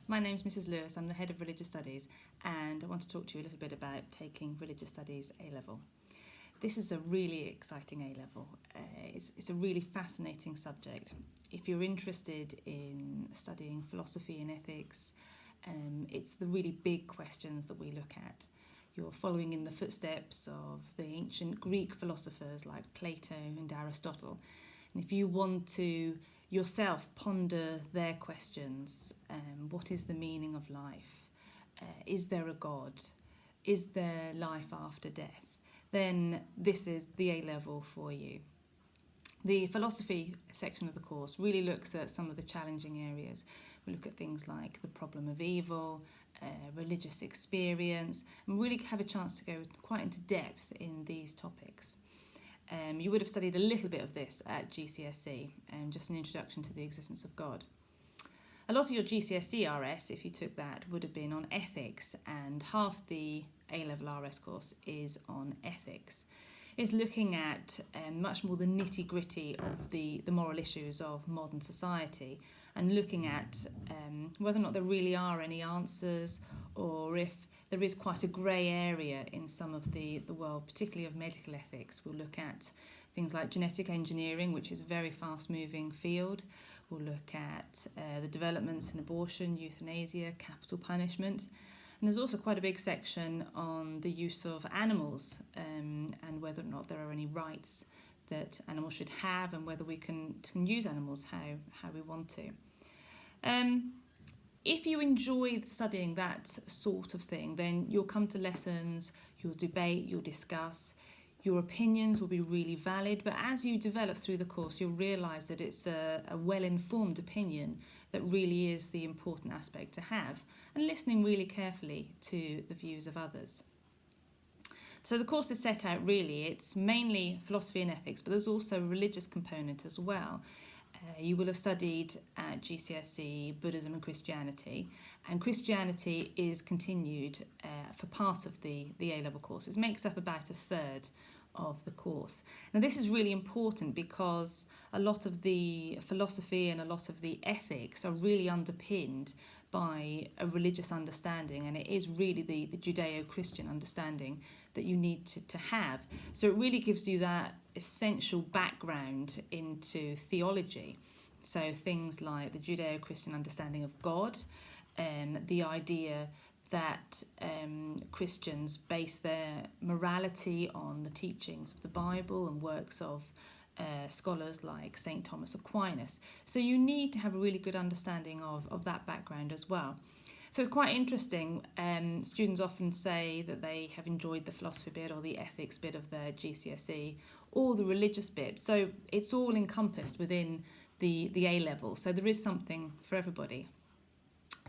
My name's Mrs. Lewis, I'm the Head of Religious Studies, and I want to talk to you a little bit about taking Religious Studies A Level. This is a really exciting A Level. It's a really fascinating subject. If you're interested in studying philosophy and ethics, it's the really big questions that we look at. You're following in the footsteps of the ancient Greek philosophers like Plato and Aristotle. And if you want to yourself ponder their questions, what is the meaning of life? Is there a God? Is there life after death? Then this is the A level for you. The philosophy section of the course really looks at some of the challenging areas. We look at things like the problem of evil, religious experience, and really have a chance to go quite into depth in these topics. You would have studied a little bit of this at GCSE, just an introduction to the existence of God. A lot of your GCSE RS, if you took that, would have been on ethics, and half the A-level RS course is on ethics. It's looking at much more the nitty-gritty of the moral issues of modern society, and looking at whether or not there really are any answers, or if there is quite a grey area in some of the world, particularly of medical ethics. We'll look at things like genetic engineering, which is a very fast-moving field. We'll look at the developments in abortion, euthanasia, capital punishment. And there's also quite a big section on the use of animals and whether or not there are any rights that animals should have, and whether we can use animals how we want to. If you enjoy studying that sort of thing, then you'll come to lessons, you'll debate, you'll discuss, your opinions will be really valid, but as you develop through the course, you'll realise that it's a well-informed opinion that really is the important aspect to have, and listening really carefully to the views of others. So the course is set out really, it's mainly philosophy and ethics, but there's also a religious component as well. You will have studied at GCSE Buddhism and Christianity is continued for part of the A-level course. It makes up about a third of the course. Now this is really important because a lot of the philosophy and a lot of the ethics are really underpinned by a religious understanding, and it is really the Judeo-Christian understanding that you need to have. So it really gives you that essential background into theology. So things like the Judeo-Christian understanding of God, the idea that Christians base their morality on the teachings of the Bible and works of scholars like St. Thomas Aquinas. So you need to have a really good understanding of that background as well. So it's quite interesting. Students often say that they have enjoyed the philosophy bit or the ethics bit of their GCSE or the religious bit. So it's all encompassed within the A level. So there is something for everybody.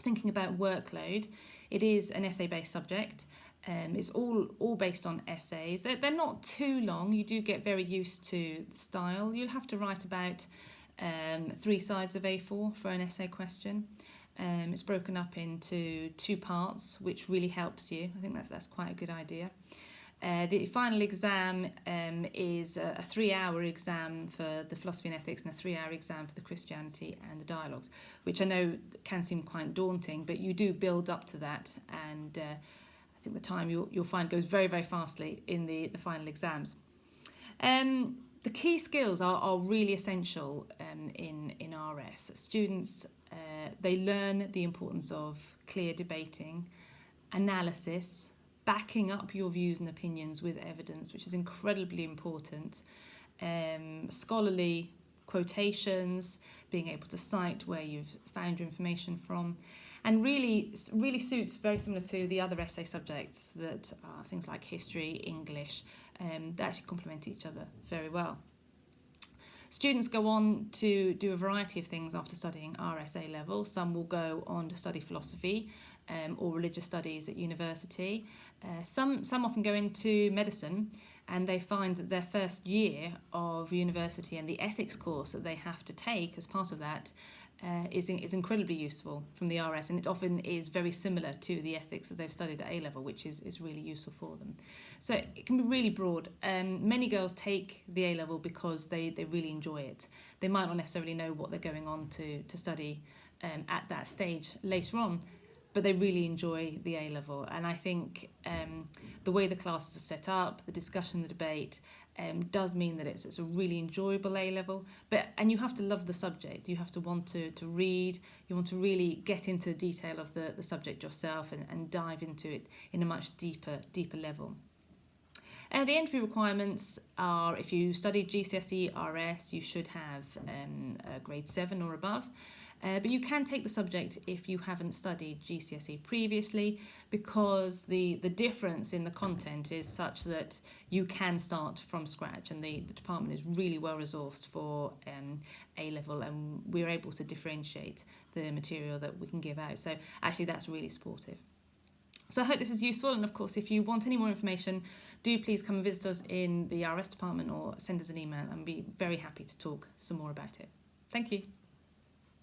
Thinking about workload, it is an essay-based subject. It's all based on essays. They're not too long. You do get very used to the style. You'll have to write about 3 sides of A4 for an essay question. It's broken up into 2 parts, which really helps you. I think that's quite a good idea. The final exam is a 3-hour exam for the philosophy and ethics and a 3-hour exam for the Christianity and the dialogues, which I know can seem quite daunting, but you do build up to that, and I think the time you'll find goes very, very fastly in the final exams. The key skills are really essential in RS. Students, they learn the importance of clear debating, analysis, backing up your views and opinions with evidence, which is incredibly important, scholarly quotations, being able to cite where you've found your information from, and really suits very similar to the other essay subjects that are things like history, English, they actually complement each other very well. Students go on to do a variety of things after studying RSA level. Some will go on to study philosophy or religious studies at university. Some often go into medicine, and they find that their first year of university and the ethics course that they have to take as part of that is incredibly useful from the RS, and it often is very similar to the ethics that they've studied at A-level, which is really useful for them. So it can be really broad. Many girls take the A-level because they really enjoy it. They might not necessarily know what they're going on to study at that stage later on, but they really enjoy the A level. And I think the way the classes are set up, the discussion, the debate, does mean that it's a really enjoyable A level. And you have to love the subject. You have to want to read. You want to really get into the detail of the subject yourself and dive into it in a much deeper level. The entry requirements are, if you studied GCSE RS, you should have a grade 7 or above. But you can take the subject if you haven't studied GCSE previously, because the difference in the content is such that you can start from scratch, and the department is really well resourced for A level, and we're able to differentiate the material that we can give out. So actually that's really supportive. So I hope this is useful, and of course if you want any more information, do please come and visit us in the RS department or send us an email, and be very happy to talk some more about it. Thank you.